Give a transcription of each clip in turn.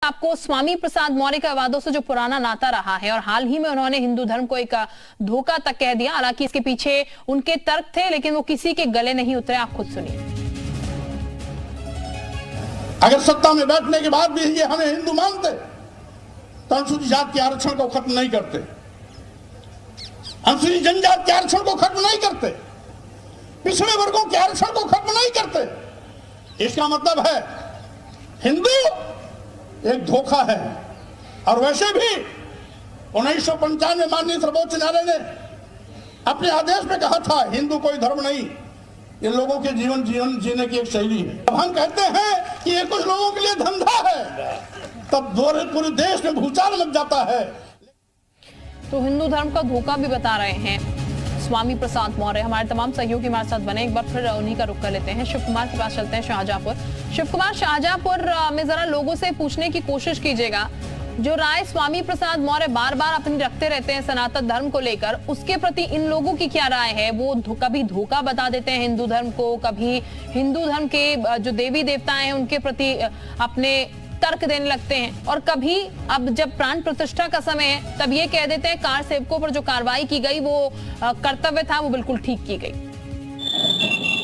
आपको स्वामी प्रसाद मौर्य के विवादों से जो पुराना नाता रहा है और हाल ही में उन्होंने हिंदू धर्म को एक धोखा तक कह दिया। हालांकि इसके पीछे उनके तर्क थे, लेकिन वो किसी के गले नहीं उतरे। आप खुद सुनिए। अगर सत्ता में बैठने के बाद भी ये हमें हिंदू मानते तो अनुसूचित जाति के आरक्षण को खत्म नहीं करते, अनुसूचित जनजाति के आरक्षण को खत्म नहीं करते, पिछड़े वर्गों के आरक्षण को खत्म नहीं करते। इसका मतलब है हिंदू एक धोखा है। और वैसे भी 1995 में माननीय सर्वोच्च न्यायालय ने अपने आदेश में कहा था हिंदू कोई धर्म नहीं, ये लोगों के जीवन जीने की एक शैली है। अब हम कहते हैं कि ये कुछ लोगों के लिए धंधा है, तब पूरे देश में भूचाल मच जाता है। तो हिंदू धर्म का धोखा भी बता रहे हैं स्वामी प्रसाद मौर्य। हमारे तमाम सहयोगी हमारे साथ बने, एक बार फिर उन्हीं का रुख कर लेते हैं। शिव कुमार के पास चलते हैं, शाहजहांपुर। शिव कुमार, शाहजहांपुर में जरा लोगों से पूछने की कोशिश कीजिएगा, जो राय स्वामी प्रसाद मौर्य बार बार अपनी रखते रहते हैं सनातन धर्म को लेकर, उसके प्रति इन लोगों की क्या राय है? वो कभी धोखा बता देते हैं हिंदू धर्म को, कभी हिंदू धर्म के जो देवी देवता हैं उनके प्रति अपने तर्क देने लगते हैं, और कभी अब जब प्राण प्रतिष्ठा का समय है तब ये कह देते हैं कार सेवकों पर जो कार्रवाई की गई वो कर्तव्य था, वो बिल्कुल ठीक की गई।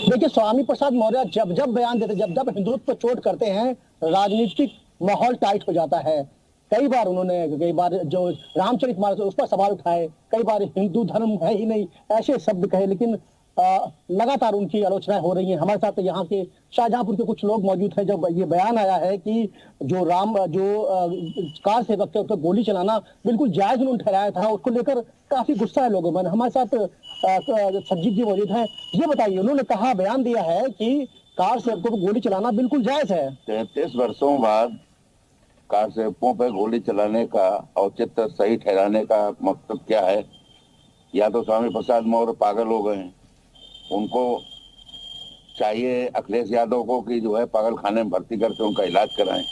देखिए, स्वामी प्रसाद मौर्य जब जब बयान देते, जब जब हिंदुत्व पर चोट करते हैं, राजनीतिक माहौल टाइट हो जाता है। कई बार जो रामचरितमानस उस पर सवाल उठाए, कई बार हिंदू धर्म है ही नहीं ऐसे शब्द कहे, लेकिन लगातार उनकी आलोचनाएं हो रही हैं। हमारे साथ यहाँ के शाहजहांपुर के कुछ लोग मौजूद हैं। जब ये बयान आया है कि जो कार सेवक थे उस पर गोली चलाना बिल्कुल जायज उन्होंने ठहराया था, उसको लेकर काफी गुस्सा है लोगों में। हमारे साथ सज्जित जी मौजूद हैं। ये बताइए, उन्होंने कहा, बयान दिया है कि कार सेवकों को गोली चलाना बिल्कुल जायज है। 33 वर्षों बाद कार सेवकों पर गोली चलाने का औचित्य सही ठहराने का मकसद क्या है? या तो स्वामी प्रसाद मौर्य पागल हो गए हैं, उनको चाहिए अखिलेश यादव को कि जो है पागल खाने में भर्ती करके उनका इलाज कराएं।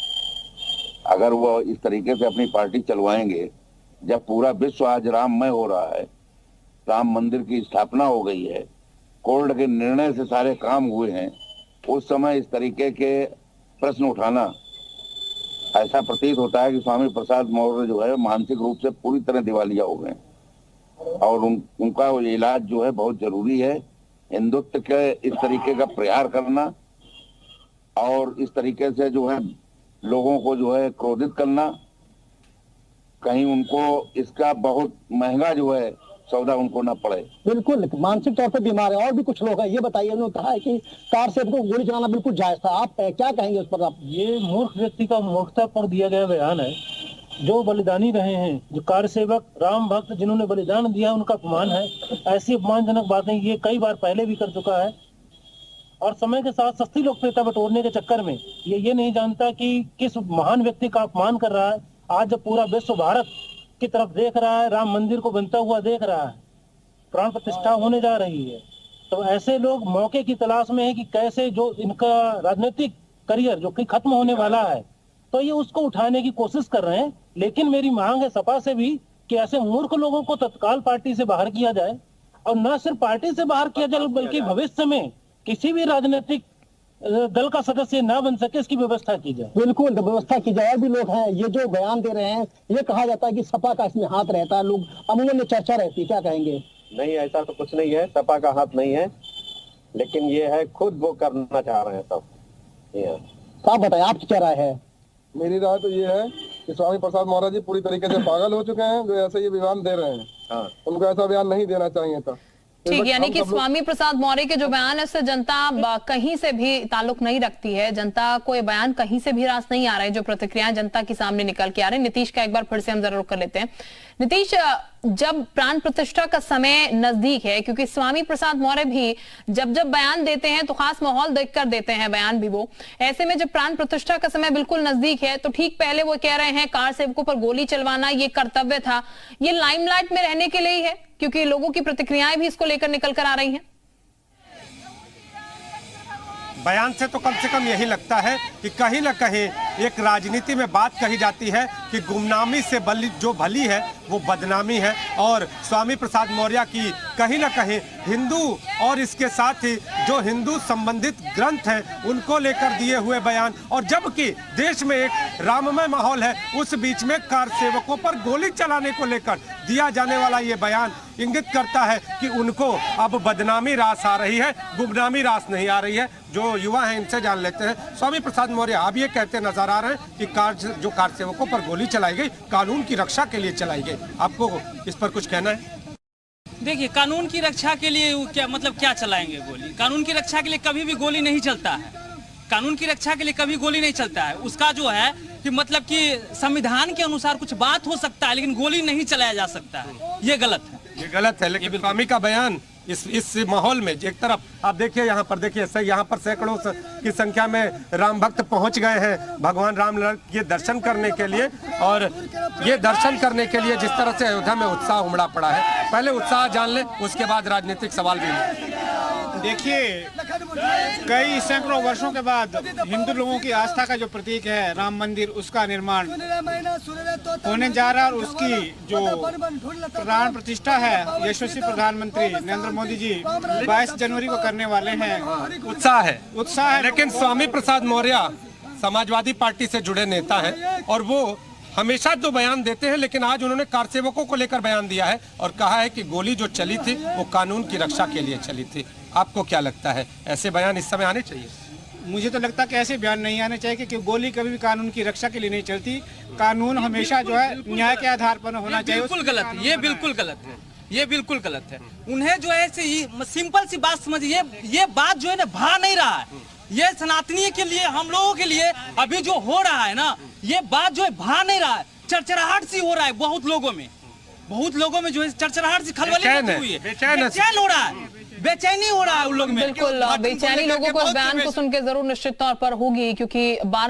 अगर वो इस तरीके से अपनी पार्टी चलवाएंगे, जब पूरा विश्व आज राममय हो रहा है, राम मंदिर की स्थापना हो गई है, कोर्ट के निर्णय से सारे काम हुए हैं, उस समय इस तरीके के प्रश्न उठाना, ऐसा प्रतीत होता है कि स्वामी प्रसाद मौर्य जो है मानसिक रूप से पूरी तरह दिवालिया हो गए और उनका इलाज जो है बहुत जरूरी है। हिंदुत्व के इस तरीके का प्रहार करना और इस तरीके से जो है लोगों को जो है क्रोधित करना, कहीं उनको इसका बहुत महंगा जो है सौदा उनको ना पड़े। बिल्कुल मानसिक तौर पर बीमार है। और भी कुछ लोग हैं, ये बताइए। उन्होंने कहा है कि कार सेवकों को गोली चलाना बिल्कुल जायज था, आप क्या कहेंगे उस पर? आप ये मूर्ख व्यक्ति का मूर्खता पर दिया गया बयान है। जो बलिदानी रहे हैं, जो कार सेवक, राम भक्त जिन्होंने बलिदान दिया, उनका अपमान है। ऐसी अपमानजनक बातें ये कई बार पहले भी कर चुका है, और समय के साथ सस्ती लोकप्रियता बटोरने के चक्कर में ये नहीं जानता कि किस महान व्यक्ति का अपमान कर रहा है। आज जब पूरा विश्व भारत की तरफ देख रहा है, राम मंदिर को बनता हुआ देख रहा है, प्राण प्रतिष्ठा होने जा रही है, तो ऐसे लोग मौके की तलाश में है कि कैसे जो इनका राजनीतिक करियर जो कि खत्म होने वाला है, तो ये उसको उठाने की कोशिश कर रहे हैं। लेकिन मेरी मांग है सपा से भी कि ऐसे मूर्ख लोगों को तत्काल पार्टी से बाहर किया जाए, और न सिर्फ पार्टी से बाहर किया जाए बल्कि भविष्य में किसी भी राजनीतिक दल का सदस्य ना बन सके, इसकी व्यवस्था की जाए। बिल्कुल व्यवस्था की जाए। और भी लोग हैं ये जो बयान दे रहे हैं, ये कहा जाता है कि सपा का इसमें हाथ रहता है, लोग अमूमन में चर्चा रहती है, क्या कहेंगे? नहीं, ऐसा तो कुछ नहीं है, सपा का हाथ नहीं है, लेकिन ये है खुद वो करना चाह रहे हैं सब। आप बताएं, आपकी क्या राय है? मेरी राय तो ये है कि स्वामी प्रसाद मौर्य जी पूरी तरीके से पागल हो चुके हैं, जो ऐसे ये बयान दे रहे हैं। हाँ। उनको ऐसा बयान नहीं देना चाहिए था। ठीक, यानी कि स्वामी प्रसाद मौर्य के जो बयान है उससे जनता कहीं से भी ताल्लुक नहीं रखती है, जनता को ये बयान कहीं से भी रास नहीं आ रहा है, जो प्रतिक्रियाएं जनता के सामने निकल के आ रहे हैं। नीतीश का एक बार फिर से हम जरूर कर लेते हैं। नीतीश, जब प्राण प्रतिष्ठा का समय नजदीक है, क्योंकि स्वामी प्रसाद मौर्य भी जब जब बयान देते हैं तो खास माहौल देखकर देते हैं बयान भी वो, ऐसे में जब प्राण प्रतिष्ठा का समय बिल्कुल नजदीक है, तो ठीक पहले वो कह रहे हैं कार सेवकों पर गोली चलवाना ये कर्तव्य था, ये लाइमलाइट में रहने के लिए ही है, क्योंकि लोगों की प्रतिक्रियाएं भी इसको लेकर निकल कर आ रही हैं। बयान से तो कम से कम यही लगता है कि कहीं ना कहीं एक राजनीति में बात कही जाती है कि गुमनामी से जो भली है वो बदनामी है, और स्वामी प्रसाद मौर्य की कहीं ना कहीं हिंदू और इसके साथ ही जो हिंदू संबंधित ग्रंथ हैं उनको लेकर दिए हुए बयान, और जबकि देश में एक राममय माहौल है उस बीच में कार सेवकों पर गोली चलाने को लेकर दिया जाने वाला ये बयान इंगित करता है कि उनको अब बदनामी रास आ रही है, गुमनामी रास नहीं आ रही है। जो युवा हैं इनसे जान लेते हैं। स्वामी प्रसाद मौर्य आप ये कहते नजर आ रहे हैं कि कार सेवकों पर गोली चलाई गई कानून की रक्षा के लिए चलाई गई, आपको इस पर कुछ कहना है? देखिए, कानून की रक्षा के लिए क्या मतलब क्या चलाएंगे गोली? कानून की रक्षा के लिए कभी भी गोली नहीं चलता है। कानून की रक्षा के लिए कभी गोली नहीं चलता है। उसका जो है कि मतलब कि संविधान के अनुसार कुछ बात हो सकता है लेकिन गोली नहीं चलाया जा सकता है, ये गलत है। ये गलत है, लेकिन स्वामी का बयान इस माहौल में एक तरफ आप देखिए, यहाँ पर देखिए यहाँ पर सैकड़ों की संख्या में राम भक्त पहुंच गए हैं भगवान राम के दर्शन करने के लिए, और ये दर्शन करने के लिए जिस तरह से अयोध्या में उत्साह उमड़ा पड़ा है, पहले उत्साह जान ले उसके बाद राजनीतिक सवाल भी। देखिए, कई सैकड़ों वर्षों के बाद हिंदू लोगों की आस्था का जो प्रतीक है राम मंदिर, उसका निर्माण होने जा रहा है, और उसकी जो प्राण प्रतिष्ठा है यशस्वी प्रधानमंत्री नरेंद्र मोदी जी 22 जनवरी को करने वाले हैं। उत्साह है। लेकिन स्वामी प्रसाद मौर्य समाजवादी पार्टी से जुड़े नेता हैं और वो हमेशा तो बयान देते हैं, लेकिन आज उन्होंने कार सेवकों को लेकर बयान दिया है और कहा है कि गोली जो चली थी वो कानून की रक्षा के लिए चली थी। आपको क्या लगता है, ऐसे बयान इस समय आने चाहिए? मुझे तो लगता है कि ऐसे बयान नहीं आने चाहिए, क्योंकि गोली कभी भी कानून की रक्षा के लिए नहीं चलती। कानून हमेशा जो है न्याय के आधार पर होना चाहिए। बिल्कुल गलत है, ये बिल्कुल गलत है, ये बिल्कुल गलत है। उन्हें जो है सिंपल सी बात समझिए, ये बात जो है ना भा नहीं रहा है। ये सनातनी के लिए, हम लोगों के लिए अभी जो हो रहा है ना, ये बात जो है भा नहीं रहा है, चरचराहट सी हो रहा है। बहुत लोगों में जो है चरचराहट सी खलबली हुई है, बेचैन हो रहा है, बेचैनी हो रहा है उन लोग में। बिल्कुल बेचैनी लोगों को इस बयान को सुन के जरूर निश्चित तौर पर होगी, क्योंकि बार